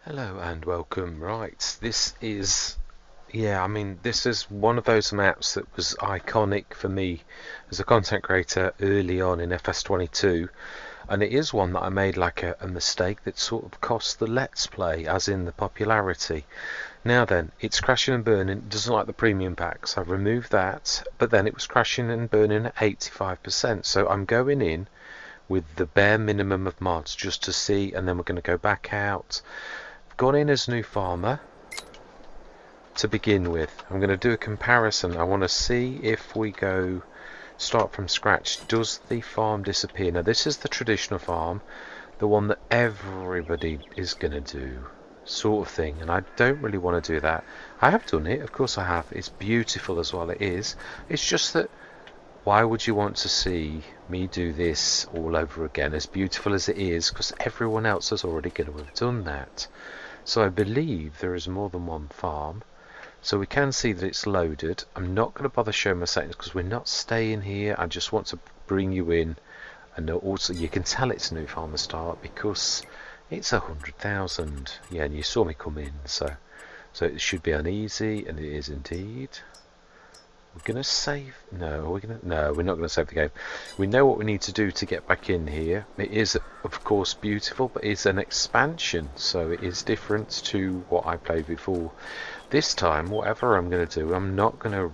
Hello and welcome. Right, this is, this is one of those maps that was iconic for me as a content creator early on in FS22, and it is one that I made like a mistake that sort of cost the Let's Play, as in the popularity. Now then, it's crashing and burning. It doesn't like the premium packs. I've removed that, but then it was crashing and burning at 85%, so I'm going in with the bare minimum of mods just to see, and then we're going to go back out. Gone in as new farmer to begin with. I'm going to do a comparison. I want to see if we go start from scratch. Does the farm disappear? Now this is the traditional farm, the one that everybody is going to do, sort of thing, and I don't really want to do that. I have done it, of course I have. It's beautiful as well. It is. It's just that why would you want to see me do this all over again, as beautiful as it is, because everyone else is already going to have done that. So I believe there is more than one farm. So we can see that it's loaded. I'm not going to bother showing my settings because we're not staying here. I just want to bring you in, and also you can tell it's new farm to start because it's 100,000. Yeah, and you saw me come in, so it should be uneasy, and it is indeed. We're going to save. No, we're not going to save the game. We know what we need to do to get back in here. It is, of course, beautiful, but it's an expansion, so it is different to what I played before. This time, whatever I'm going to do, I'm not going to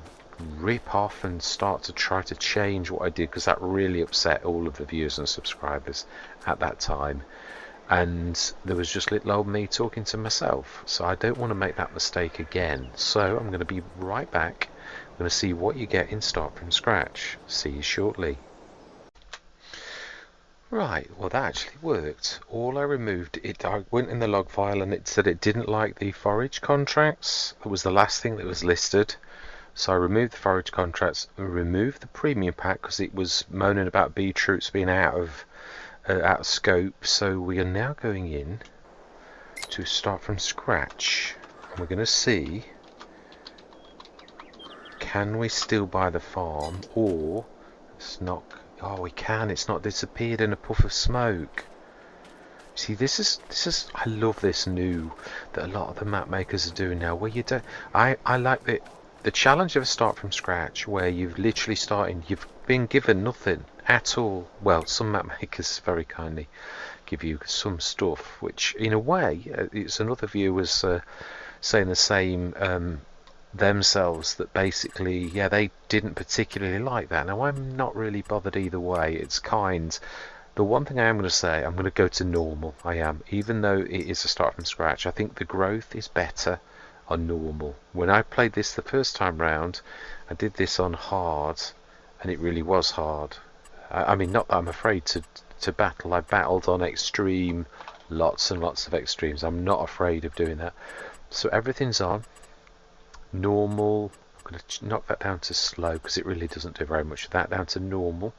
rip off and start to try to change what I did, because that really upset all of the viewers and subscribers at that time. And there was just little old me talking to myself, so I don't want to make that mistake again. So I'm going to be right back. I'm going to see what you get in Start from Scratch. See you shortly. Right, well that actually worked. All I removed, I went in the log file and it said it didn't like the forage contracts. It was the last thing that was listed. So I removed the forage contracts and removed the premium pack because it was moaning about beetroots being out of scope. So we are now going in to Start from Scratch. And we're going to see, can we still buy the farm, or it's not. Oh, we can. It's not disappeared in a puff of smoke. See, this is. I love this new that a lot of the map makers are doing now, where you don't. I like the challenge of a Start from Scratch, where you've literally starting. You've been given nothing at all. Well, some map makers very kindly give you some stuff, which in a way, it's another viewer was saying the same. Themselves, that basically, yeah, they didn't particularly like that. Now I'm not really bothered either way. It's kind. The one thing I am going to say, I'm going to go to normal. I am, even though it is a Start from Scratch. I think the growth is better on normal. When I played this the first time round, I did this on hard, and it really was hard. I mean, not that I'm afraid to battle. I battled on extreme, lots and lots of extremes. I'm not afraid of doing that. So everything's on normal. I'm going to knock that down to slow because it really doesn't do very much of that. Down to normal.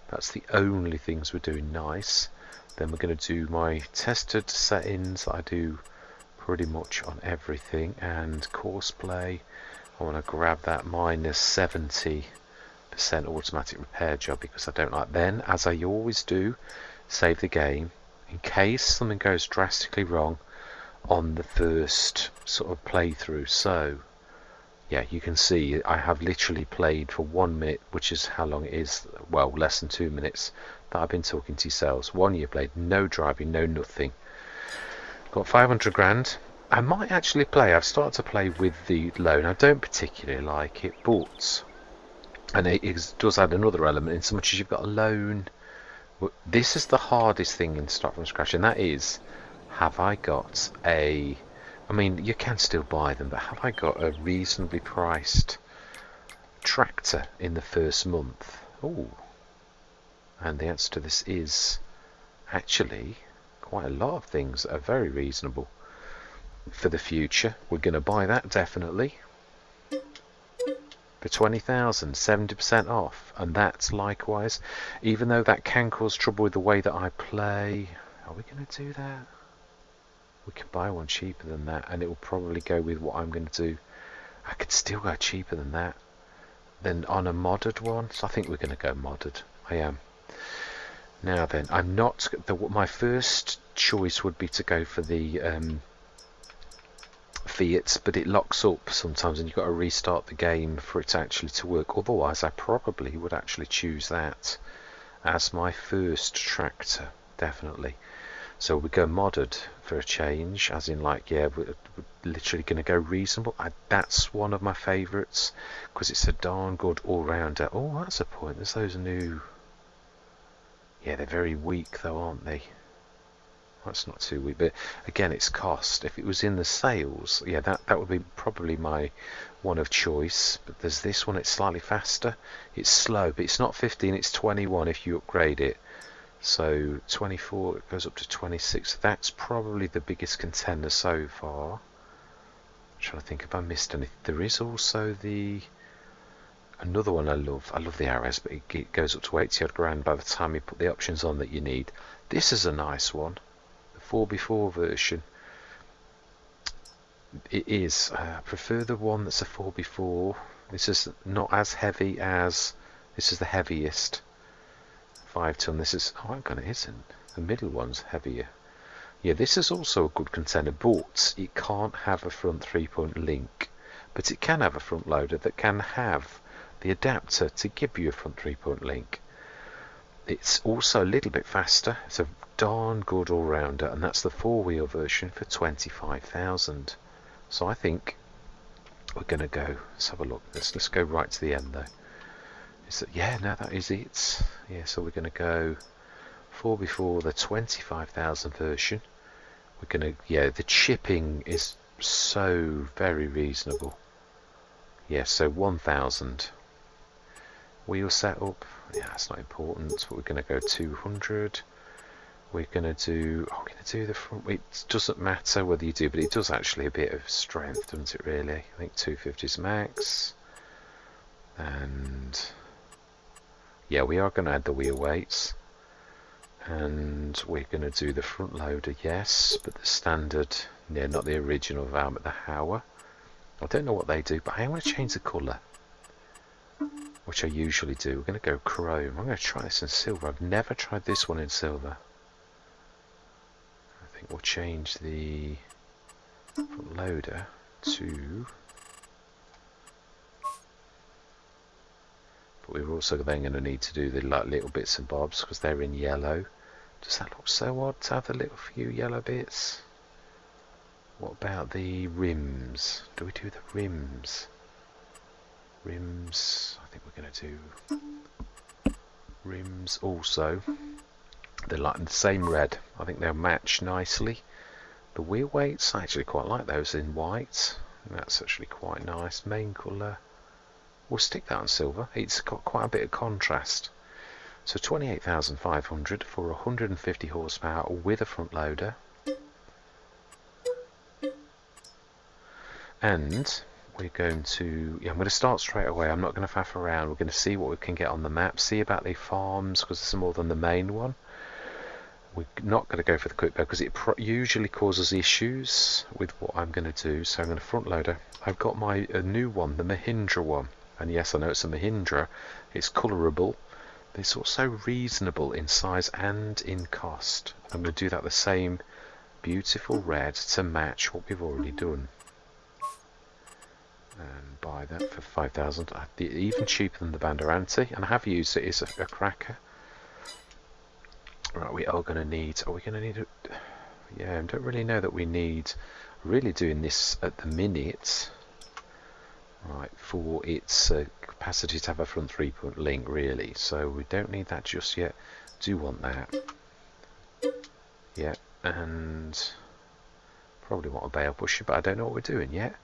That's the only things we're doing nice. Then we're going to do my tested settings that I do pretty much on everything, and course play. I want to grab that minus 70% automatic repair job because I don't like. Then, as I always do, save the game in case something goes drastically wrong on the first sort of playthrough. So yeah, you can see I have literally played for 1 minute, which is how long it is, well, less than 2 minutes that I've been talking to yourselves. 1 year played, no driving, no nothing. Got 500 grand. I might actually play. I've started to play with the loan. I don't particularly like it, but, and it does add another element in so much as you've got a loan. This is the hardest thing in Start from Scratch, and that is, have I got a, I mean, you can still buy them, but have I got a reasonably priced tractor in the first month? Oh, and the answer to this is actually quite a lot of things that are very reasonable for the future. We're going to buy that definitely for 20,000, 70% off, and that's likewise, even though that can cause trouble with the way that I play. Are we going to do that? We can buy one cheaper than that, and it will probably go with what I'm going to do. I could still go cheaper than that, than on a modded one. So I think we're going to go modded. I am. Now then, I'm not. My first choice would be to go for the Fiat, but it locks up sometimes and you've got to restart the game for it actually to work. Otherwise I probably would actually choose that as my first tractor, definitely. So we go modded for a change, as in like, yeah, we're literally going to go reasonable. That's one of my favourites because it's a darn good all-rounder. Oh, that's a point. There's those new... Yeah, they're very weak though, aren't they? That's not too weak, but again, it's cost. If it was in the sales, yeah, that would be probably my one of choice. But there's this one, it's slightly faster. It's slow, but it's not 15, it's 21 if you upgrade it. So 24, it goes up to 26. That's probably the biggest contender so far. I'm trying to think if I missed anything. There is also another one I love. I love the Ares, but it goes up to 80 odd grand by the time you put the options on that you need. This is a nice one, the 4x4 version. It is. I prefer the one that's a 4x4. This is not as heavy as... This is the heaviest. 5 ton. This is... Oh, hang on, it isn't. The middle one's heavier. Yeah, this is also a good contender, but it can't have a front 3-point link. But it can have a front loader that can have the adapter to give you a front 3-point link. It's also a little bit faster. It's a darn good all-rounder, and that's the 4-wheel version for 25,000. So I think we're going to go... Let's have a look. Let's go right to the end, though. Yeah, no, that is it. Yeah, so we're going to go 4x4, the 25,000 version. We're going to, yeah, the chipping is so very reasonable. Yeah, so 1,000. Wheel setup, yeah, that's not important, but we're going to go 200. We're going to do, the front. It doesn't matter whether you do, but it does actually a bit of strength, doesn't it, really? I think 250 is max. And... yeah, we are going to add the wheel weights, and we're going to do the front loader, yes, but the standard, yeah, not the original valve, but the Hauer. I don't know what they do, but I want to change the colour, which I usually do. We're going to go chrome. I'm going to try this in silver. I've never tried this one in silver. I think we'll change the front loader to... But we're also then going to need to do the little bits and bobs because they're in yellow. Does that look so odd to have the little few yellow bits? What about the rims? Do we do the rims? Rims, I think we're going to do rims also. They're like the same red. I think they'll match nicely. The wheel weights, I actually quite like those in white. That's actually quite nice. Main colour. We'll stick that on silver. It's got quite a bit of contrast. So 28,500 for 150 horsepower with a front loader. And we're going to... yeah, I'm going to start straight away. I'm not going to faff around. We're going to see what we can get on the map. See about the farms, because there's more than the main one. We're not going to go for the quick bow because it usually causes issues with what I'm going to do. So I'm going to front loader. I've got my new one, the Mahindra one. And yes, I know it's a Mahindra. It's colourable. But it's also reasonable in size and in cost. I'm going to do that the same beautiful red to match what we've already done. And buy that for 5,000. Even cheaper than the Banderanti. And I have used it. It's a cracker. Right, we are going to need... Are we going to need it? Yeah, I don't really know that we need... Really doing this at the minute... Right, for its capacity to have a front 3-point link, really. So we don't need that just yet. Do want that. Yeah, and probably want a bale pusher, but I don't know what we're doing yet.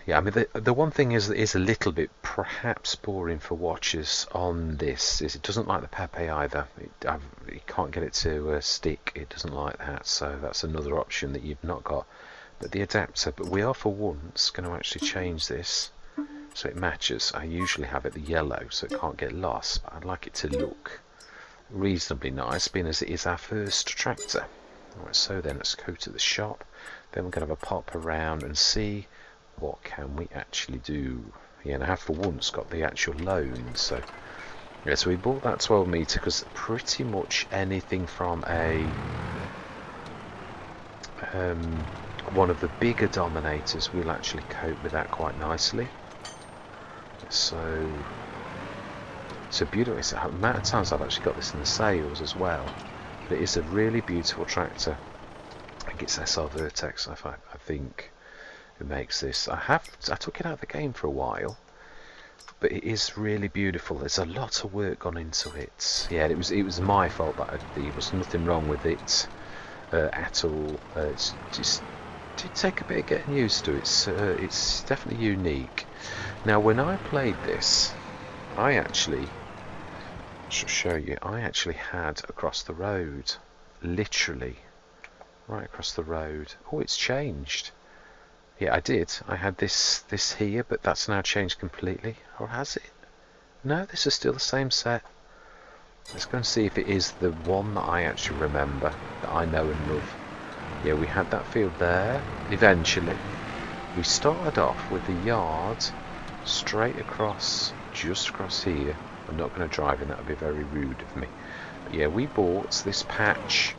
Yeah, I mean, the one thing is a little bit perhaps boring for watchers on this is it doesn't like the Pepe either. You can't get it to stick. It doesn't like that, so that's another option that you've not got. But the adapter, but we are for once going to actually change this so it matches. I usually have it the yellow so it can't get lost, but I'd like it to look reasonably nice being as it is our first tractor. Alright, so then let's go to the shop, then we're going to have a pop around and see what can we actually do. Yeah, and I have for once got the actual loan, so yeah, so we bought that 12 metre because pretty much anything from a one of the bigger dominators will actually cope with that quite nicely. So beautiful. It's the amount of times I've actually got this in the sales as well. But it is a really beautiful tractor. I think it's SR Vertex, I think, who makes this. I took it out of the game for a while, but it is really beautiful. There's a lot of work gone into it. Yeah, it was my fault that there was nothing wrong with it at all. It's just did take a bit of getting used to. It's definitely unique. Now, when I played this, I actually show you. I actually had across the road, literally right across the road. Oh, it's changed. Yeah, I did. I had this here, but that's now changed completely. Or has it? No, this is still the same set. Let's go and see if it is the one that I actually remember, that I know and love. Yeah, we had that field there. Eventually, we started off with the yard straight across, just across here. I'm not going to drive in, that would be very rude of me. But yeah, we bought this patch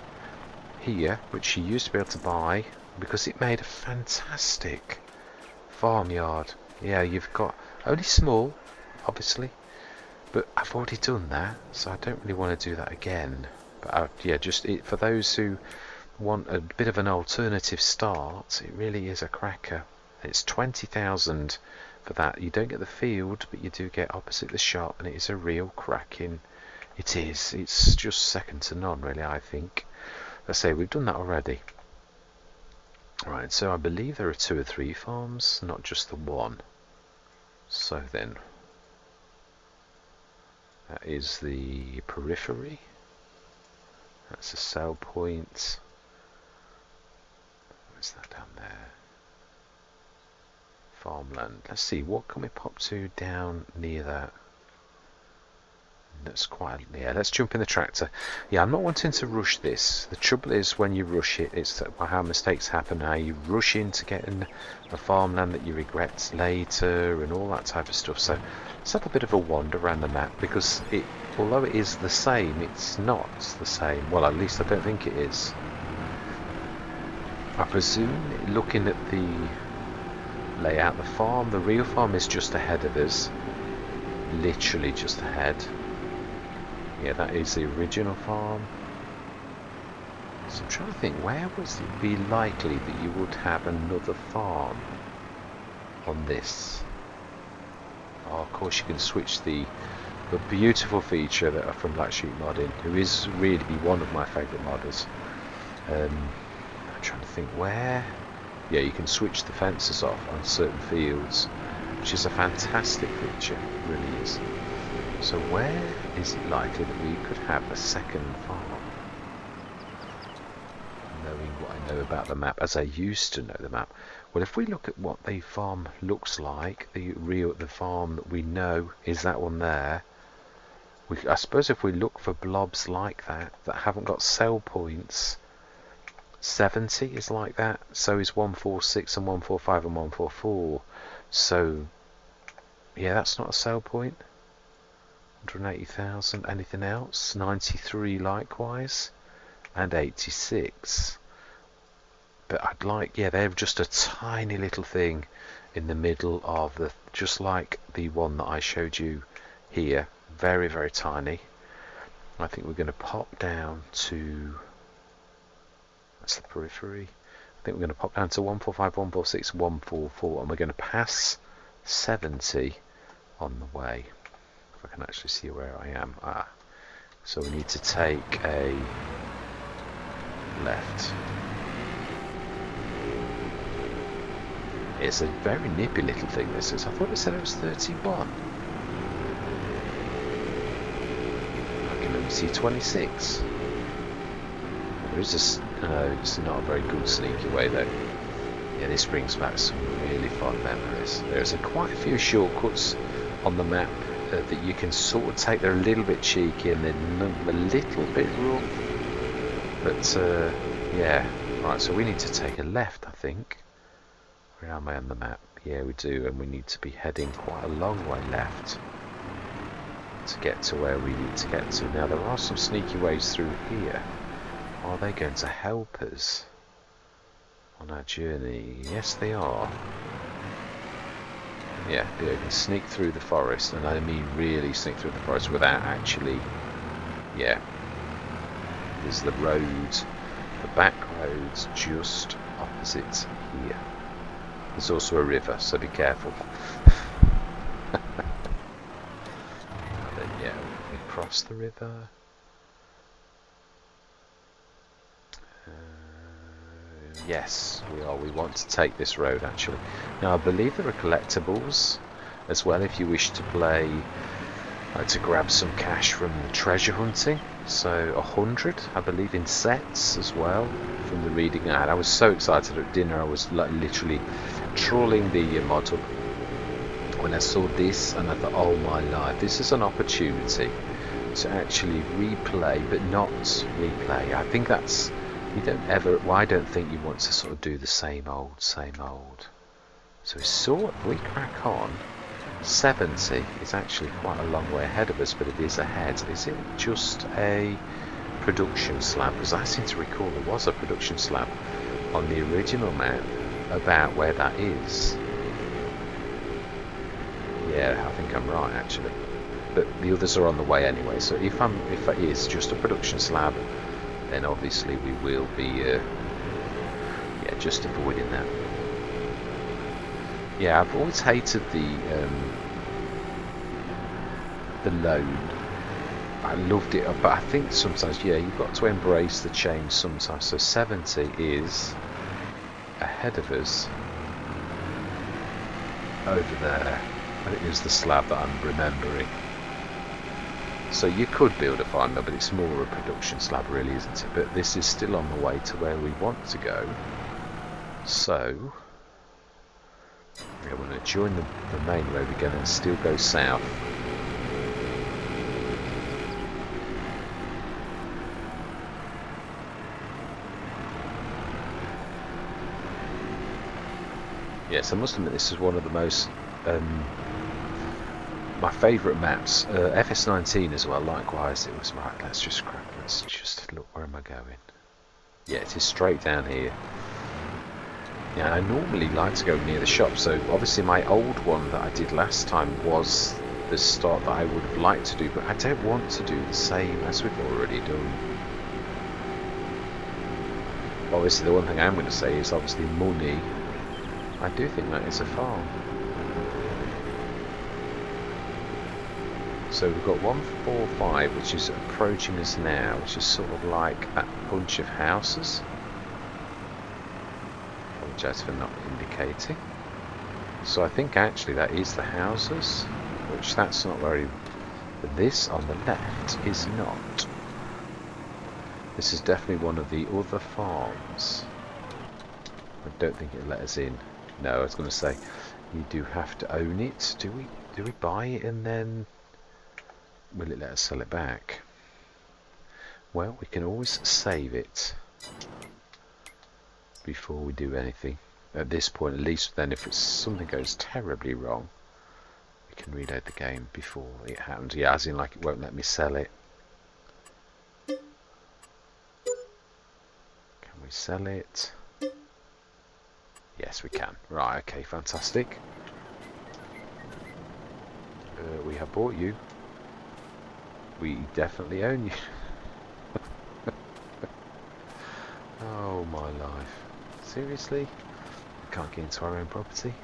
here, which you used to be able to buy, because it made a fantastic farmyard. Yeah, you've got only small, obviously, but I've already done that, so I don't really want to do that again. But yeah, just for those who want a bit of an alternative start, it really is a cracker. It's 20,000 for that. You don't get the field, but you do get opposite the shop, and it is a real cracking. It is. It's just second to none, really, I think. Let's say we've done that already. Right, so I believe there are 2 or 3 farms, not just the one. So then, that is the periphery. That's a sell point. Where's that down there? Farmland. Let's see, what can we pop to down near that? That's quite, yeah, let's jump in the tractor. Yeah, I'm not wanting to rush this. The trouble is when you rush it, it's how mistakes happen, how you rush into getting a farmland that you regret later and all that type of stuff. So let's have a bit of a wander around the map, because although it is the same, it's not the same. Well, at least I don't think it is. I presume, looking at the layout, the real farm is just ahead of us. Literally just ahead. Yeah, that is the original farm. So I'm trying to think, where would it be likely that you would have another farm on this? Oh, of course you can switch the beautiful feature that are from Black Sheep Modding, who is really one of my favourite modders. I'm trying to think where. Yeah, you can switch the fences off on certain fields, which is a fantastic feature, it really is. So where is it likely that we could have a second farm? Knowing what I know about the map, as I used to know the map. Well, if we look at what the farm looks like, the farm that we know is that one there. I suppose if we look for blobs like that haven't got sell points, 70 is like that. So is 146 and 145 and 144. So yeah, that's not a sell point. 180,000. Anything else? 93 likewise, and 86. But I'd like, yeah, they're just a tiny little thing in the middle of the, just like the one that I showed you here. Very, very tiny. I think we're going to pop down to, that's the periphery. I think we're going to pop down to 145, 146, 144, and we're going to pass 70 on the way. If I can actually see where I am. So we need to take a left. It's a very nippy little thing, this is. I thought it said it was 31. I can only see 26. There is it's not a very good sneaky way though. Yeah, this brings back some really fond memories. There's quite a few shortcuts on the map that you can sort of take. They're a little bit cheeky and then a little bit rough. But yeah, right, so we need to take a left, I think. Where am I on the map? Yeah, we do, and we need to be heading quite a long way left to get to where we need to get to. Now, there are some sneaky ways through here. Are they going to help us? on our journey. Yes, they are. Yeah, you can sneak through the forest, and I mean really sneak through the forest without actually, yeah. There's the road, the back roads just opposite here. There's also a river, so be careful. And then, yeah, we cross the river. Yes, we are. We want to take this road actually. Now I believe there are collectibles as well if you wish to play, to grab some cash from the treasure hunting. So 100, I believe, in sets as well from the reading I had. I was so excited at dinner. I was like literally trawling the model when I saw this, and I thought, oh my life, this is an opportunity to actually replay, but not replay. I think that's, you don't ever, well, I don't think you want to sort of do the same old. So we saw, if we crack on, 70 is actually quite a long way ahead of us, but it is ahead. Is it just a production slab? Because I seem to recall there was a production slab on the original map about where that is. Yeah, I think I'm right actually. But the others are on the way anyway, so if it is just a production slab, then obviously we will be yeah, just avoiding that. Yeah, I've always hated the load. I loved it, but I think sometimes, yeah, you've got to embrace the change sometimes. So 70 is ahead of us over there. I think it was the slab that I'm remembering. So you could build a farm, but it's more a production slab really, isn't it? But this is still on the way to where we want to go. So yeah, we're going to join the main road again and still go south. Yes, I must admit this is one of the most my favourite maps. FS19 as well, likewise. It was right. Let's just look. Where am I going? Yeah, it is straight down here. Yeah, I normally like to go near the shop. So obviously my old one that I did last time was the start that I would have liked to do, but I don't want to do the same as we've already done. Obviously, the one thing I'm going to say is obviously money. I do think that is a farm. So we've got 145, which is approaching us now, which is sort of like that bunch of houses. Apologise for not indicating. So I think actually that is the houses, which that's not very... But this on the left is not. This is definitely one of the other farms. I don't think it'll let us in. No, I was going to say, you do have to own it. Do we buy it and then will it let us sell it back? Well, we can always save it before we do anything. At this point, at least, then if something goes terribly wrong, we can reload the game before it happens. Yeah, as in like it won't let me sell it. Can we sell it? Yes, we can. Right, okay, fantastic. We have bought you. We definitely own you. Oh my life. Seriously? We can't get into our own property?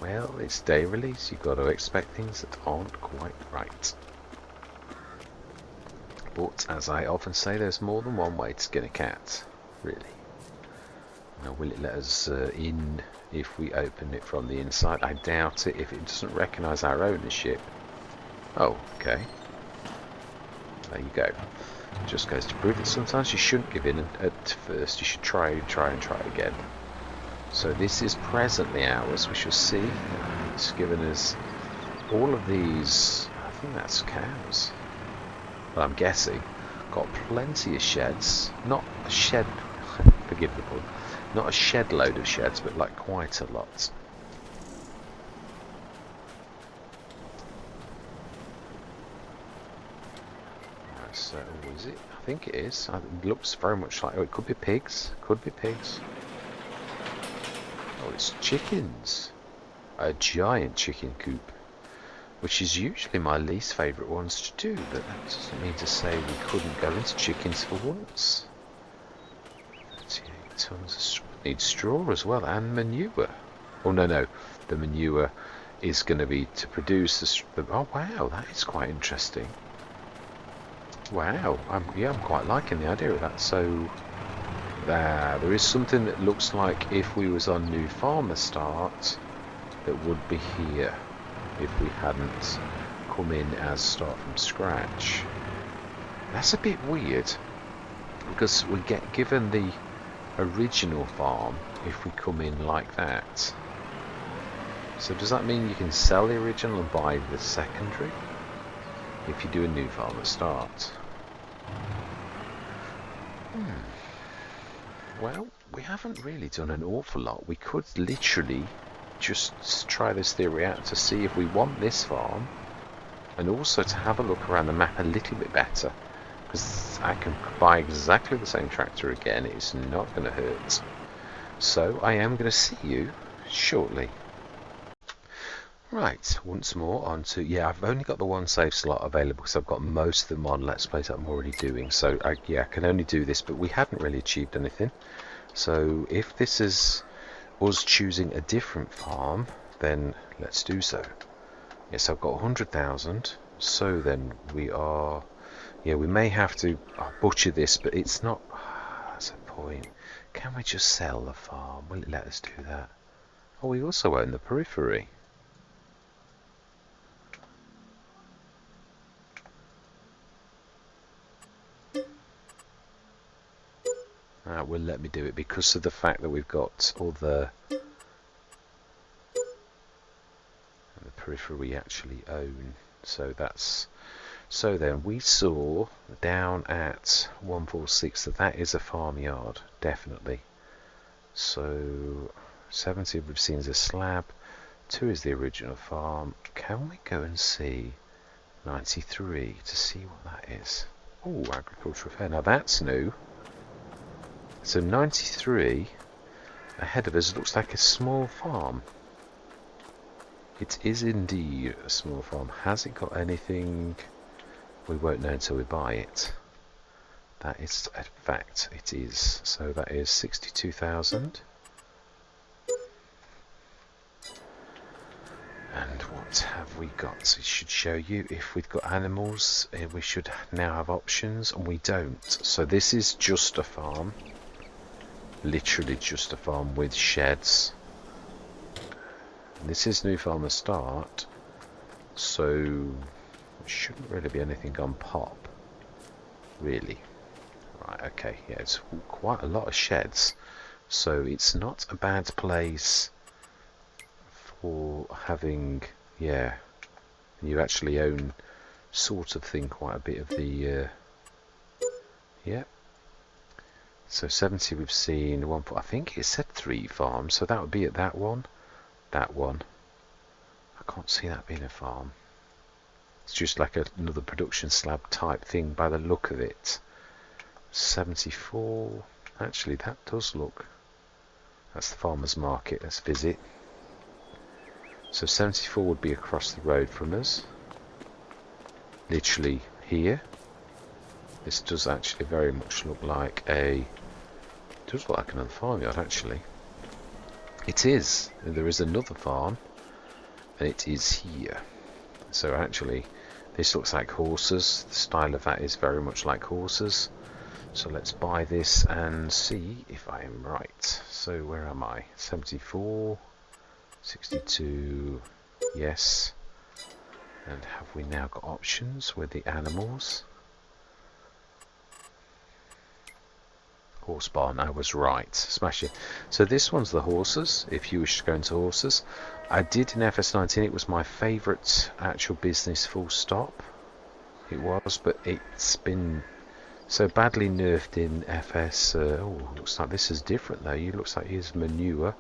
Well, it's day release. You've got to expect things that aren't quite right. But as I often say, there's more than one way to skin a cat. Really. Now, will it let us in if we open it from the inside? I doubt it if it doesn't recognise our ownership. Oh, okay. There you go. Just goes to prove that sometimes you shouldn't give in at first. You should try again. So this is presently ours. We shall see. It's given us all of these. I think that's cows. But I'm guessing. Got plenty of sheds. Not a shed. Forgive the pun. Not a shed load of sheds, but like quite a lot. Right, so is it? I think it is. It looks very much like. Oh, it could be pigs. Could be pigs. it's chickens. A giant chicken coop, which is usually my least favourite ones to do, but that doesn't mean to say we couldn't go into chickens for once. 38 tons of straw. Need straw as well, and manure. Oh no, the manure is going to be to produce the oh wow, that is quite interesting. Wow, I'm quite liking the idea of that. So there is something that looks like if we was on New Farmer Start, that would be here if we hadn't come in as start from scratch. That's a bit weird because we get given the original farm if we come in like that. So does that mean you can sell the original and buy the secondary if you do a New Farmer Start? Well, we haven't really done an awful lot. We could literally just try this theory out to see if we want this farm, and also to have a look around the map a little bit better, because I can buy exactly the same tractor again. It's not going to hurt. So I am going to see you shortly. Right, once more on to, I've only got the one save slot available because I've got most of them on Let's Plays that I'm already doing, so I can only do this, but we haven't really achieved anything. So if this is us choosing a different farm, then let's do so. Yes, I've got 100,000, so then we are, we may have to butcher this, but it's not, that's a point. Can we just sell the farm? Will it let us do that? Oh, we also own the periphery. Will let me do it because of the fact that we've got all the periphery we actually own. So that's, so then we saw down at 146 that is a farmyard, definitely. So 70 we've seen as a slab, 2 is the original farm. Can we go and see 93 to see what that is? Oh, agricultural fair. Now that's new. So 93 ahead of us looks like a small farm. It is indeed a small farm. Has it got anything? We won't know until we buy it. That is a fact, it is. So that is 62,000. And what have we got? It should show you if we've got animals. We should now have options, and we don't. So this is just a farm. Literally just a farm with sheds. And this is New Farmer Start, so there shouldn't really be anything on pop, really. Right, okay, it's quite a lot of sheds, so it's not a bad place for having, you actually own sort of thing quite a bit of the, So 70 we've seen, I think it said 3 farms, so that would be at that one. That one. I can't see that being a farm. It's just like another production slab type thing by the look of it. 74. Actually, that does look. That's the farmer's market. Let's visit. So 74 would be across the road from us. Literally here. This does actually very much look like does look like another farmyard actually. It is. There is another farm, and it is here. So actually, this looks like horses. The style of that is very much like horses. So let's buy this and see if I am right. So where am I? 74, 62, yes. And have we now got options with the animals? Horse barn, I was right. Smash it. So this one's the horses, if you wish to go into horses. I did in FS19, it was my favourite actual business full stop. It was, but it's been so badly nerfed in FS. Looks like this is different though. You looks like here's manure,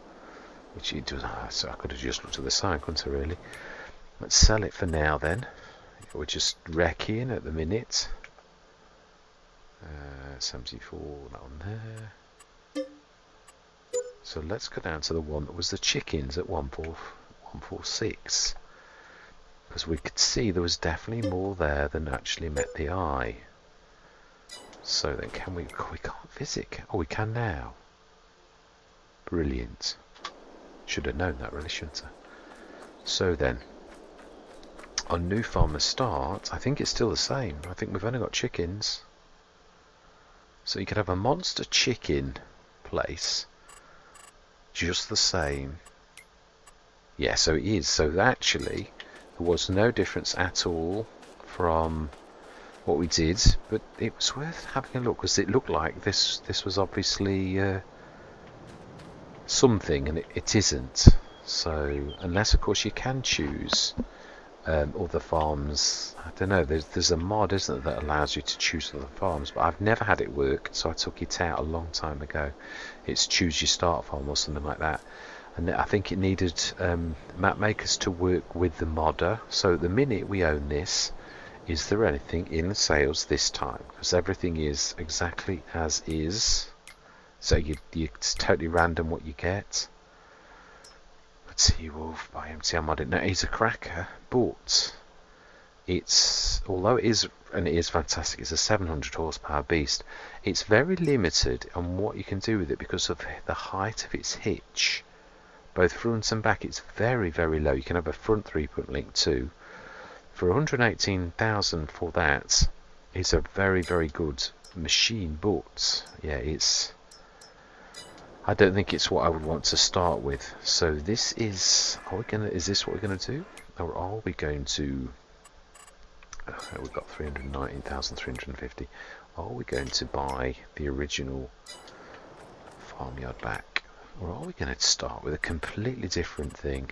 which it does. So I could have just looked at the sign, couldn't I really? Let's sell it for now then. We're just wrecking at the minute. 74, that one there. So let's go down to the one that was the chickens at 146. Because we could see there was definitely more there than actually met the eye. So then can we can't visit. Oh, we can now. Brilliant. Should have known that really, shouldn't I? So then, on new farmer start, I think it's still the same. I think we've only got chickens. So you could have a monster chicken place. Just the same. Yeah, so it is. So actually, there was no difference at all from what we did, but it was worth having a look because it looked like this was obviously something, and it isn't. So unless of course you can choose other farms. I don't know, there's a mod, isn't there, that allows you to choose other farms, but I've never had it work, so I took it out a long time ago. It's choose your start farm or something like that. And I think it needed map makers to work with the modder. So at the minute we own this, is there anything in the sales this time? Because everything is exactly as is. So it's totally random what you get. Let's see, Wolf by MTR modded. Now it's a cracker, but it's, although it is, and it is fantastic, it's a 700 horsepower beast. It's very limited on what you can do with it because of the height of its hitch. Both front and back, it's very, very low. You can have a front 3-point link too. For 118,000 for that, it's a very, very good machine. But yeah, I don't think it's what I would want to start with. So this is, is this what we're gonna do, or are we going to? We've got 319,350. Are we going to buy the original farmyard back? Or are we going to start with a completely different thing?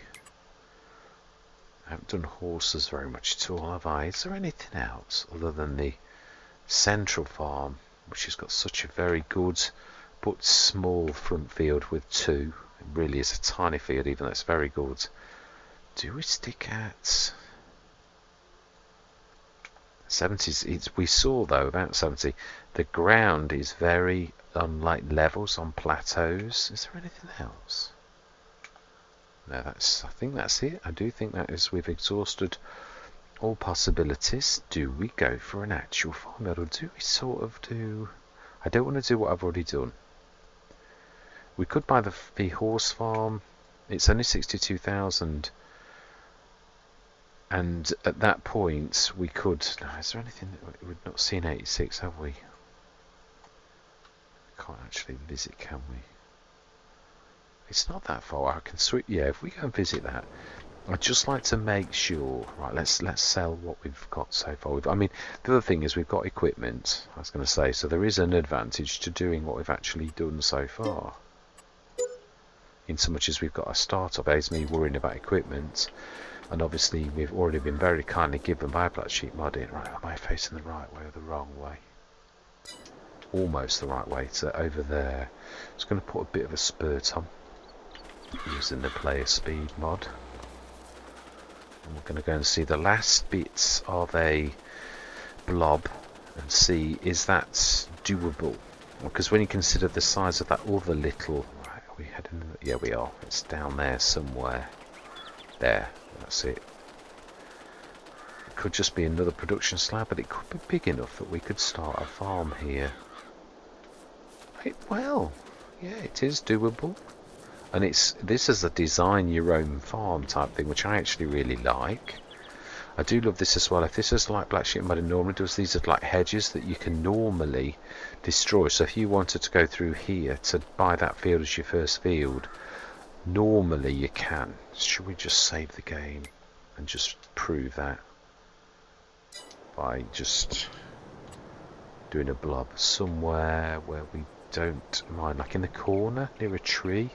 I haven't done horses very much at all, have I? Is there anything else other than the central farm, which has got such a very good but small front field with 2? It really is a tiny field, even though it's very good. Do we stick at 70s? We saw though about 70. The ground is very unlike levels on plateaus. Is there anything else? No, I think that's it. I do think that is, we've exhausted all possibilities. Do we go for an actual farmyard, or do we sort of do? I don't want to do what I've already done. We could buy the horse farm. It's only 62,000. And at that point, we could. No, is there anything that we've not seen 86? Have we? Can't actually visit, can we? It's not that far. I can sweep. Yeah, if we go and visit that, I'd just like to make sure. Right, let's sell what we've got so far. I mean, the other thing is we've got equipment. I was going to say, so there is an advantage to doing what we've actually done so far. In so much as we've got a start-up, as me worrying about equipment. And obviously we've already been very kindly given by Black Sheep modding. Right, am I facing the right way or the wrong way? Almost the right way, to over there. Just going to put a bit of a spurt on using the player speed mod. And we're going to go and see the last bits of a blob and see, is that doable? Because when you consider the size of that other little, right, are we heading? Yeah, we are. It's down there somewhere. There. That's it. It could just be another production slab, but it could be big enough that we could start a farm here. Well, yeah, it is doable. And this is a design your own farm type thing, which I actually really like. I do love this as well. If this is like Black Sheep Modding normally does, these are like hedges that you can normally destroy. So if you wanted to go through here to buy that field as your first field, normally you can. Should we just save the game and just prove that by just doing a blob somewhere where we don't mind, like in the corner near a tree?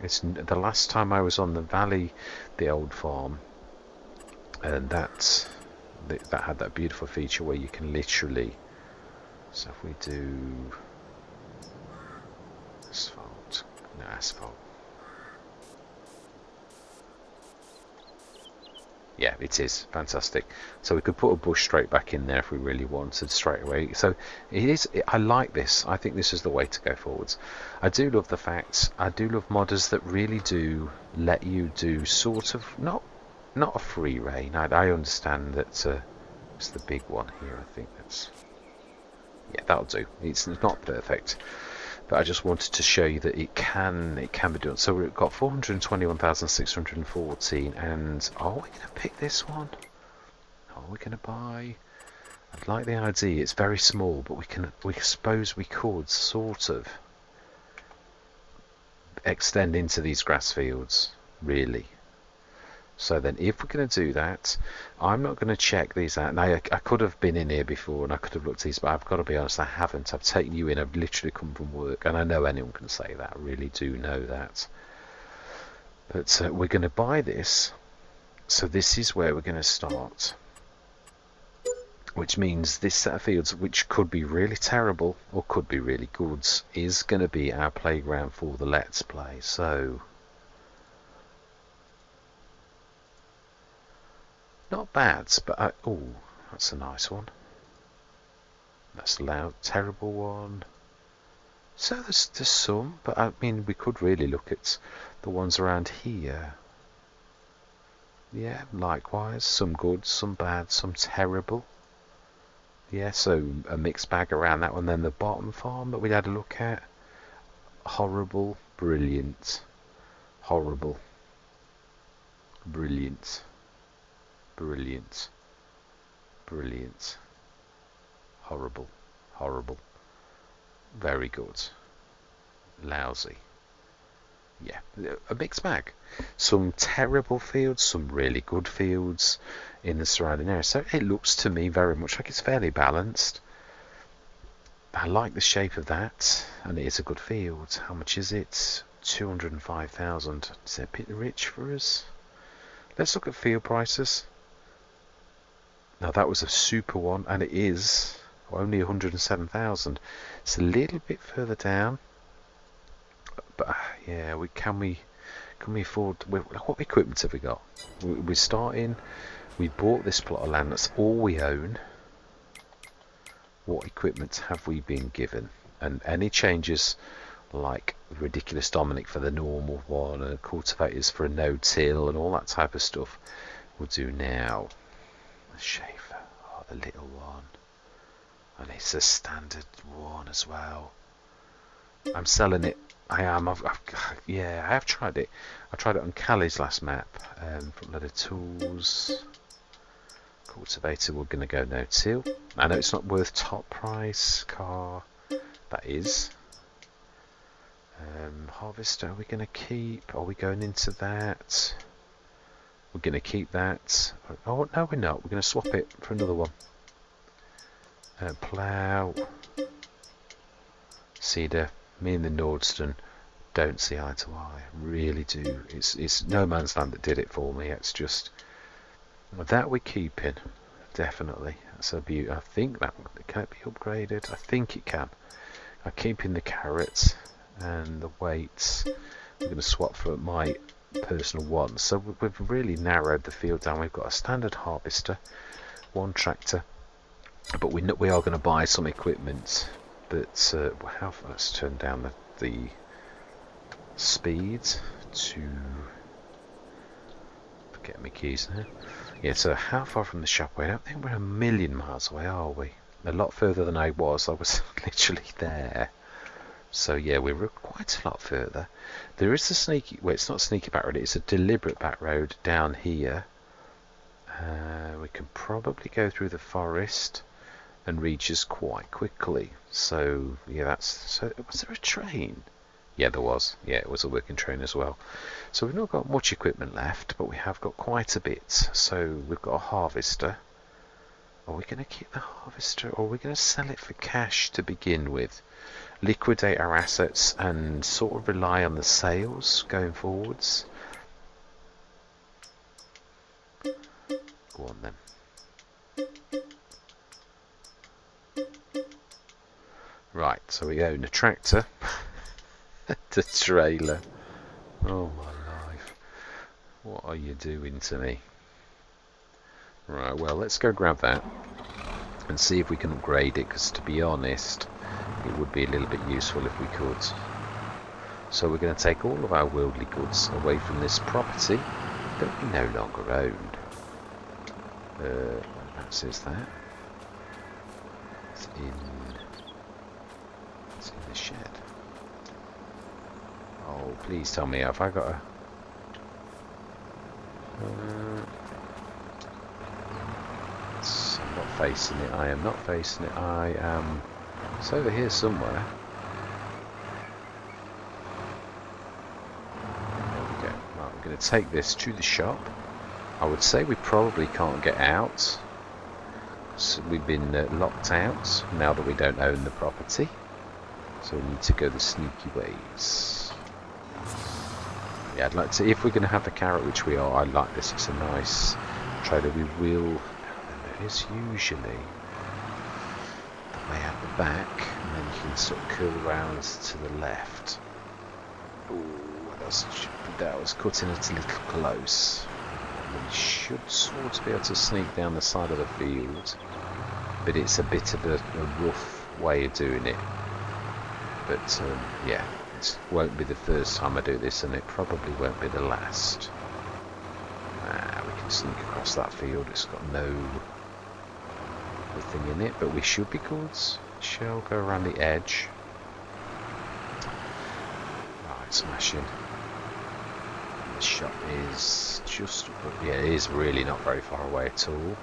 It's the last time I was on the valley, the old farm, and that had that beautiful feature where you can literally. So if we do asphalt, no asphalt. Yeah, it is fantastic. So we could put a bush straight back in there if we really wanted straight away. So it is. I like this. I think this is the way to go forwards. I do love the fact. I do love modders that really do let you do sort of not a free reign. I understand that it's the big one here. I think that's, yeah, that'll do. It's not perfect, but I just wanted to show you that it can be done. So we've got 421,614, and are we going to pick this one? Are we going to buy? I'd like the idea. It's very small, but we suppose we could sort of extend into these grass fields, really. So then if we're going to do that, I'm not going to check these out. Now, I could have been in here before and I could have looked at these, but I've got to be honest, I haven't. I've taken you in. I've literally come from work, and I know anyone can say that. I really do know that. But we're going to buy this. So this is where we're going to start. Which means this set of fields, which could be really terrible or could be really good, is going to be our playground for the Let's Play. So not bad, but oh, that's a nice one. That's a loud, terrible one. So there's some, but I mean, we could really look at the ones around here. Yeah, likewise, some good, some bad, some terrible. Yeah, so a mixed bag around that one. Then the bottom farm that we had a look at. Horrible, brilliant, horrible, brilliant, brilliant, brilliant, horrible, horrible, very good, lousy. Yeah, a mixed bag. Some terrible fields, some really good fields in the surrounding area. So it looks to me very much like it's fairly balanced. I like the shape of that, and it is a good field. How much is it? 205,000. Is that a bit rich for us? Let's look at field prices. Now that was a super one, and it is only 107,000. It's a little bit further down, but yeah, can we afford? What equipment have we got? We're starting. We bought this plot of land. That's all we own. What equipment have we been given? And any changes, like ridiculous Dominic for the normal one, and cultivators for a no-till, and all that type of stuff, we'll do now. The Schaefer, oh, the little one, and it's a standard one as well. I'm selling it. I am. Yeah, I have tried it. I tried it on Callie's last map. Put a load of tools. Cultivator, we're going to go no-till. I know it's not worth top price. Car, that is. Harvester, are we going to keep? Are we going into that? We're going to keep that. Oh, no, we're not. We're going to swap it for another one. Plough. Cedar. Me and the Nordstone don't see eye to eye. Really do. It's no man's land that did it for me. It's just that we're keeping. Definitely. That's a beauty. I think that can it be upgraded? I think it can. I'm keeping the carrots and the weights. We're going to swap for my personal one. So we've really narrowed the field down. We've got a standard harvester, one tractor, but we are going to buy some equipment. But let's turn down the speed to get my keys now. Yeah, so how far from the shop? I don't think we're a million miles away, are we? A lot further than I was. I was literally there. So yeah, we're quite a lot further. There is a sneaky, well, it's not a sneaky back road, it's a deliberate back road down here. We can probably go through the forest and reach us quite quickly. So yeah, so was there a train? Yeah, there was. Yeah, it was a working train as well. So we've not got much equipment left, but we have got quite a bit. So we've got a harvester. Are we going to keep the harvester, or are we going to sell it for cash to begin with? Liquidate our assets and sort of rely on the sales going forwards. Go on then. Right, so we own a tractor. The trailer. Oh my life. What are you doing to me? Right, well, let's go grab that and see if we can upgrade it, because to be honest, it would be a little bit useful if we could. So we're going to take all of our worldly goods away from this property that we no longer own. Whereabouts is that? It's in the shed. Oh, please tell me, have I got a... I'm not facing it, I am not facing it, I am... It's over here somewhere. There we go. Right, we're going to take this to the shop. I would say we probably can't get out. So we've been locked out now that we don't own the property. So we need to go the sneaky ways. Yeah, I'd like to, if we're going to have the carrot, which we are, I like this, it's a nice trailer. We will, there is usually the way out the back, and then you can sort of curl around to the left. Ooh, that was cutting it a little close. We should sort of be able to sneak down the side of the field, but it's a bit of a rough way of doing it. But yeah, it won't be the first time I do this, and it probably won't be the last. We can sneak across that field. It's got no thing in it, but we should be good. Shall go around the edge. Right, smashing. The shop is just, yeah, it is really not very far away at all.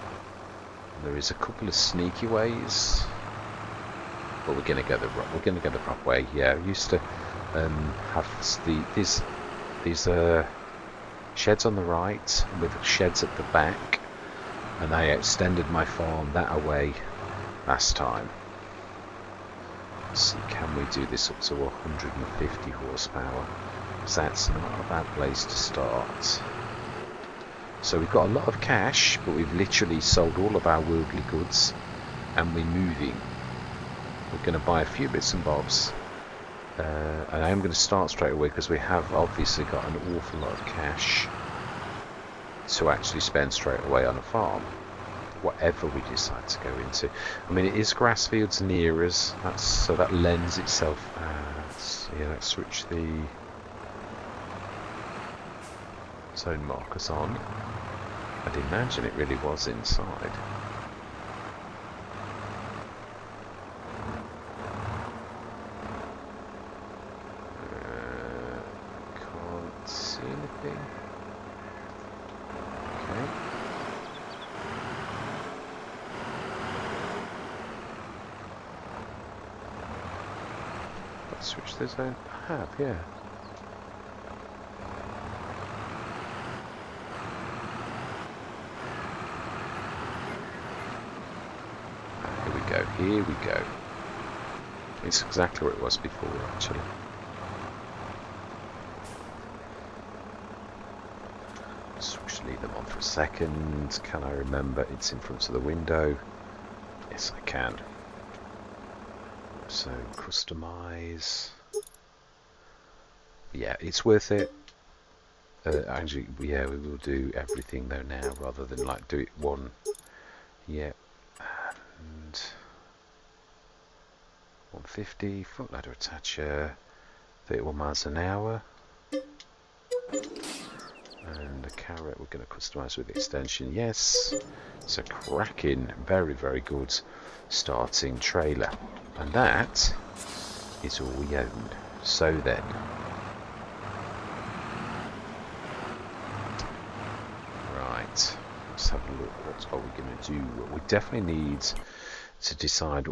There is a couple of sneaky ways, but we're gonna go the proper way. Yeah, I used to have these sheds on the right with sheds at the back, and I extended my farm that away last time. Let's see, can we do this up to 150 horsepower? Because that's not a bad place to start. So we've got a lot of cash, but we've literally sold all of our worldly goods, and we're moving. We're going to buy a few bits and bobs, and I am going to start straight away because we have obviously got an awful lot of cash to actually spend straight away on a farm, whatever we decide to go into. I mean, it is grass fields near us, so that lends itself. Yeah, let's switch the zone markers on. I'd imagine it really was inside. Can't see anything. Okay. Let's switch the zone. I have, yeah. Here we go. It's exactly where it was before, actually. Just leave them on for a second. Can I remember it's in front of the window? Yes, I can. So, customize. Yeah, it's worth it. Actually, yeah, we will do everything though now, rather than like do it one. Yeah. And 150, foot ladder attacher, 31 miles an hour. And the carrot we're going to customise with extension. Yes, it's a cracking, very, very good starting trailer. And that is all we own. So then, right, let's have a look. What are we going to do? We definitely need to decide.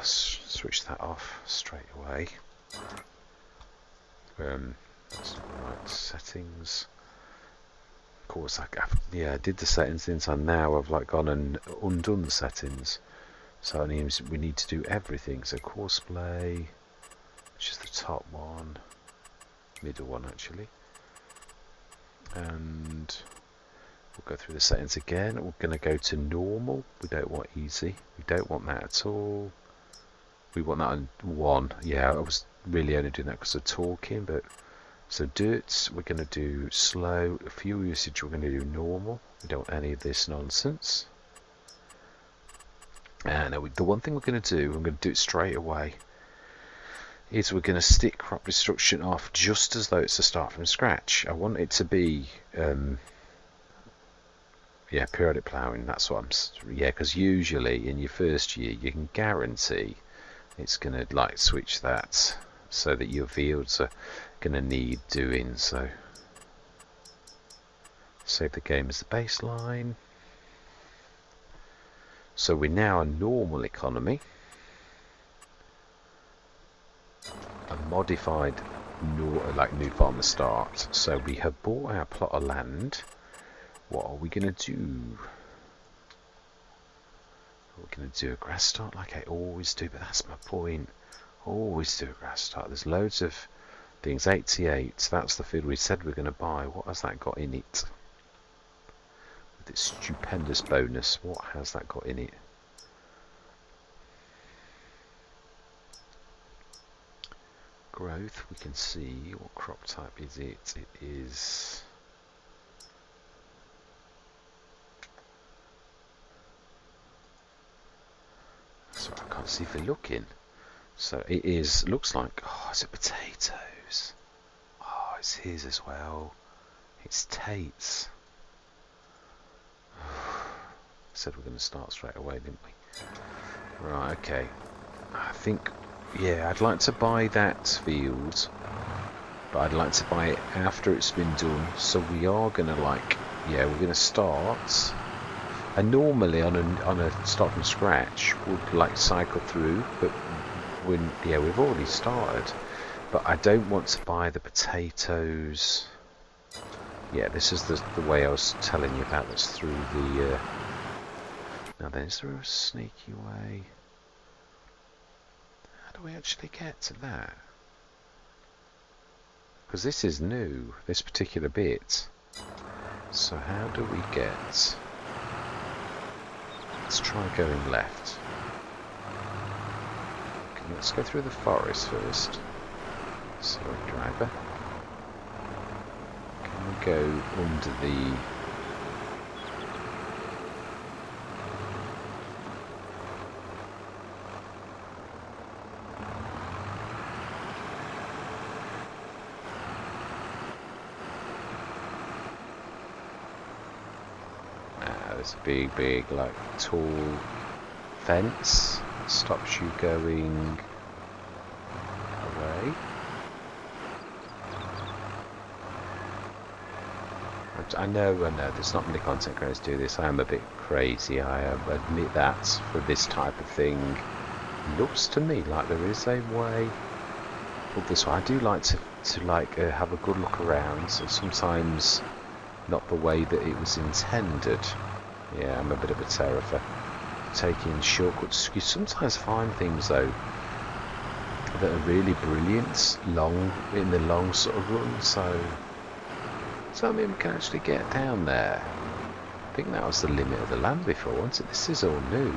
Switch that off straight away. That's not the right settings. Of course, I did the settings inside. Now I've like gone and undone the settings. So it means we need to do everything. So course play, which is the top one, middle one actually, and we'll go through the settings again. We're going to go to normal. We don't want easy. We don't want that at all. We want that on 1. Yeah, I was really only doing that because of talking, but so dirt, we're going to do slow. Fuel usage, we're going to do normal. We don't want any of this nonsense. And the one thing we're going to do, I'm going to do it straight away, is we're going to stick crop destruction off just as though it's a start from scratch. I want it to be, yeah, periodic ploughing. That's what yeah, because usually in your first year you can guarantee it's going to like switch that so that your fields are going to need doing. So save the game as the baseline. So we're now a normal economy. A modified like new farmer start. So we have bought our plot of land. What are we going to do? We're going to do a grass start like I always do, but that's my point. Always do a grass start. There's loads of things. 88, that's the field we said we're going to buy. What has that got in it? With its stupendous bonus, what has that got in it? Growth, we can see. What crop type is it? It is... sorry, I can't see if we're looking. So it is, looks like, oh, is it potatoes? Oh, it's his as well. It's Tate's. Said we're going to start straight away, didn't we? Right, okay. I think, yeah, I'd like to buy that field, but I'd like to buy it after it's been done. So we are going to like, yeah, we're going to start. And normally on a start from scratch would like cycle through, but when, yeah, we've already started. But I don't want to buy the potatoes. Yeah, this is the way I was telling you about this through the... now then, is there a sneaky way? How do we actually get to that? Because this is new, this particular bit. So how do we get... let's try going left. Okay, let's go through the forest first. Sorry, driver. Can we go under the... there's a big, like, tall fence. Stops you going away. I know, there's not many content creators do this. I am a bit crazy, I admit that, for this type of thing. Looks to me like there is a way. But this way, I do like to have a good look around, so sometimes not the way that it was intended. Yeah, I'm a bit of a terror for taking shortcuts. You sometimes find things though that are really brilliant, in the long sort of run, so I mean we can actually get down there. I think that was the limit of the land before, wasn't it? This is all new.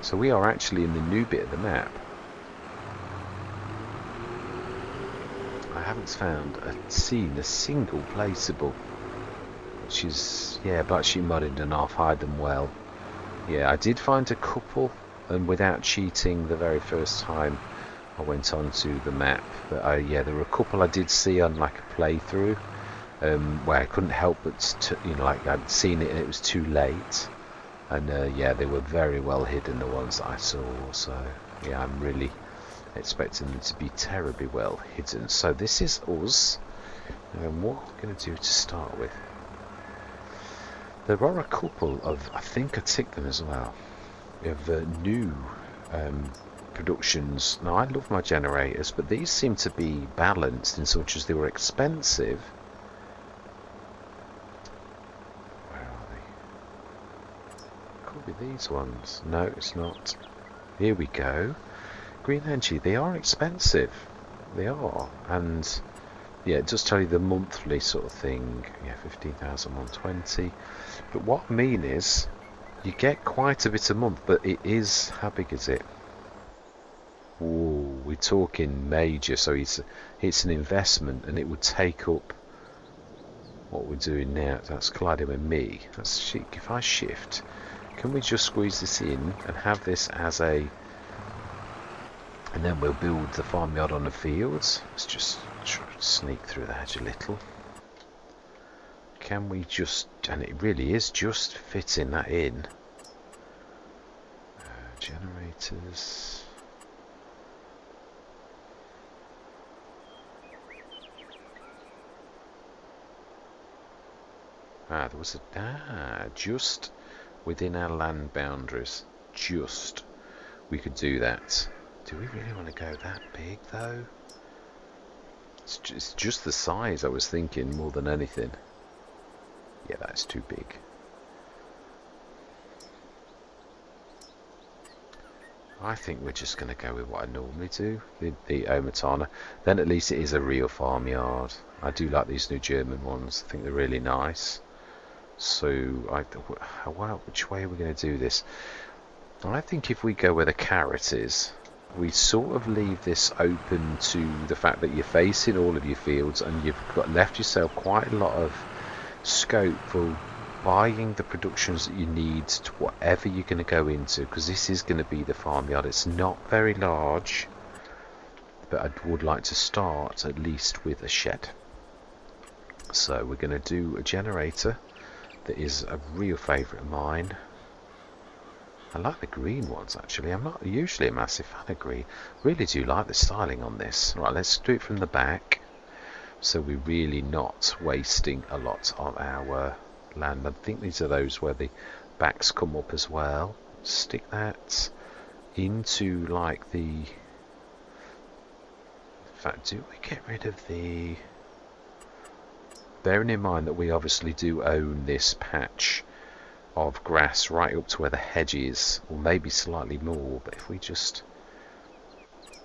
So we are actually in the new bit of the map. I haven't seen a single placeable, which is, yeah, but actually modded and I'll hide them well. Yeah, I did find a couple, and without cheating the very first time I went onto the map, but yeah, there were a couple I did see on like a playthrough, where I couldn't help but like I'd seen it and it was too late, and yeah, they were very well hidden, the ones that I saw. So yeah, I'm really expecting them to be terribly well hidden. So this is us, and what we're going to do to start with. There are a couple of, I think I ticked them as well, of new productions. Now I love my generators, but these seem to be balanced in such as they were expensive. Where are they? Could be these ones. No, it's not. Here we go. Green energy, they are expensive. They are. And yeah, it does tell you the monthly sort of thing. Yeah, 15,120. But what I mean is, you get quite a bit a month, but it is, how big is it? Ooh, we're talking major, so it's an investment, and it would take up what we're doing now. That's colliding with me. That's chic. If I shift, Can we just squeeze this in and have this as a... And then we'll build the farmyard on the fields. Let's just try to sneak through the hedge a little. Can we just... And it really is just fitting that in. Generators... there was a... just within our land boundaries. Just. We could do that. Do we really want to go that big, though? It's just the size I was thinking more than anything. Yeah, that's too big. I think we're just going to go with what I normally do, the Omatana. Then at least it is a real farmyard. I do like these new German ones. I think they're really nice. So, wow, which way are we going to do this? I think if we go where the carrot is, we sort of leave this open to the fact that you're facing all of your fields and you've left yourself quite a lot of scope for buying the productions that you need to whatever you're going to go into, because this is going to be the farmyard. It's not very large, but I would like to start at least with a shed. So we're going to do a generator that is a real favourite of mine. I like the green ones actually. I'm not usually a massive fan of green. Really do like the styling on this. Right, let's do it from the back, so we're really not wasting a lot of our land. I think these are those where the backs come up as well. Stick that into like the... In fact, do we get rid of the... Bearing in mind that we obviously do own this patch of grass right up to where the hedge is, or maybe slightly more, but if we just...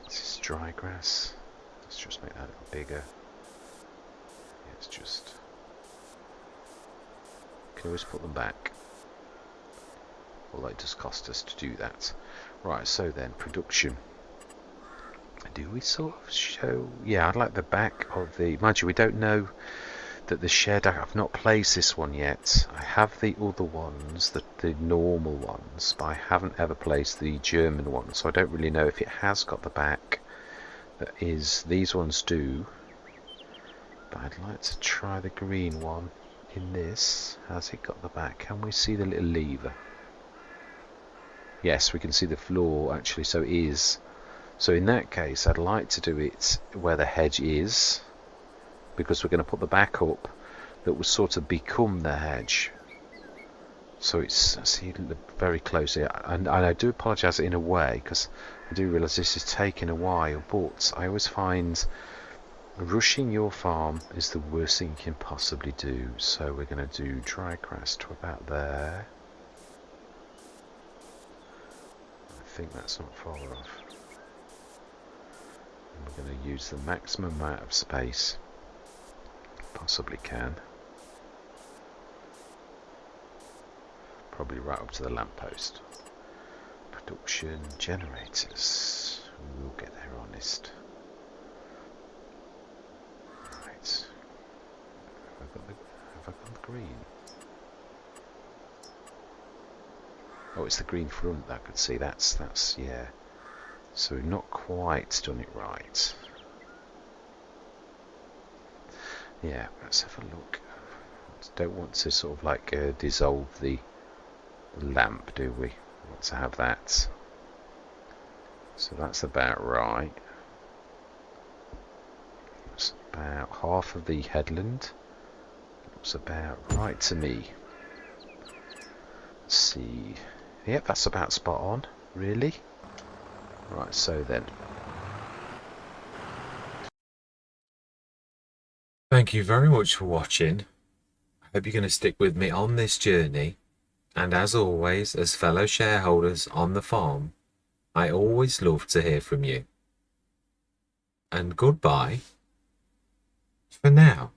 This is dry grass. Let's just make that a little bigger. It's just... Can always put them back. Although it does cost us to do that. Right, so then, production. Do we sort of show... Yeah, I'd like the back of the... Mind you, we don't know that the shed... I've not placed this one yet. I have the other ones, the normal ones, but I haven't ever placed the German one, so I don't really know if it has got the back. That is, these ones do. But I'd like to try the green one in this. Has it got the back? Can we see the little lever? Yes, we can see the floor actually, so it is. So in that case, I'd like to do it where the hedge is, because we're going to put the back up that will sort of become the hedge. So it's, I see, very close here. And I do apologise in a way, because I do realise this is taking a while, but I always find rushing your farm is the worst thing you can possibly do. So we're going to do dry grass to about there. I think that's not far off. And we're going to use the maximum amount of space possibly can. Probably right up to the lamppost. Production generators. We'll get there honest. Right. Have I got the green? Oh, it's the green front that I could see. That's yeah. So we've not quite done it right. Yeah, let's have a look. Don't want to sort of like dissolve the lamp, do we? Want to have that. So that's about right. That's about half of the headland. Looks about right to me. Let's see. Yep, that's about spot on, really. Right, so then. Thank you very much for watching. I hope you're going to stick with me on this journey. And as always, as fellow shareholders on the farm, I always love to hear from you. And goodbye for now.